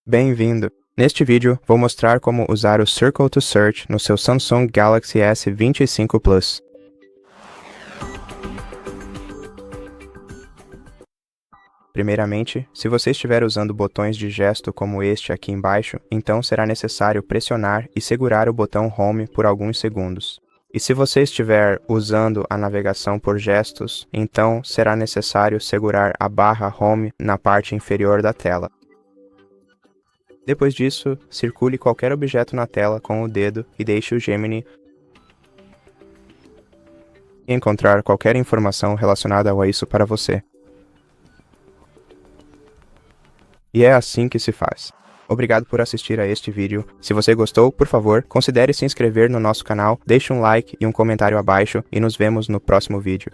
Bem-vindo! Neste vídeo, vou mostrar como usar o Circle to Search no seu Samsung Galaxy S25 Plus. Primeiramente, se você estiver usando botões de gesto como este aqui embaixo, então será necessário pressionar e segurar o botão Home por alguns segundos. E se você estiver usando a navegação por gestos, então será necessário segurar a barra Home na parte inferior da tela. Depois disso, circule qualquer objeto na tela com o dedo e deixe o Gemini encontrar qualquer informação relacionada a isso para você. E é assim que se faz. Obrigado por assistir a este vídeo. Se você gostou, por favor, considere se inscrever no nosso canal, deixe um like e um comentário abaixo e nos vemos no próximo vídeo.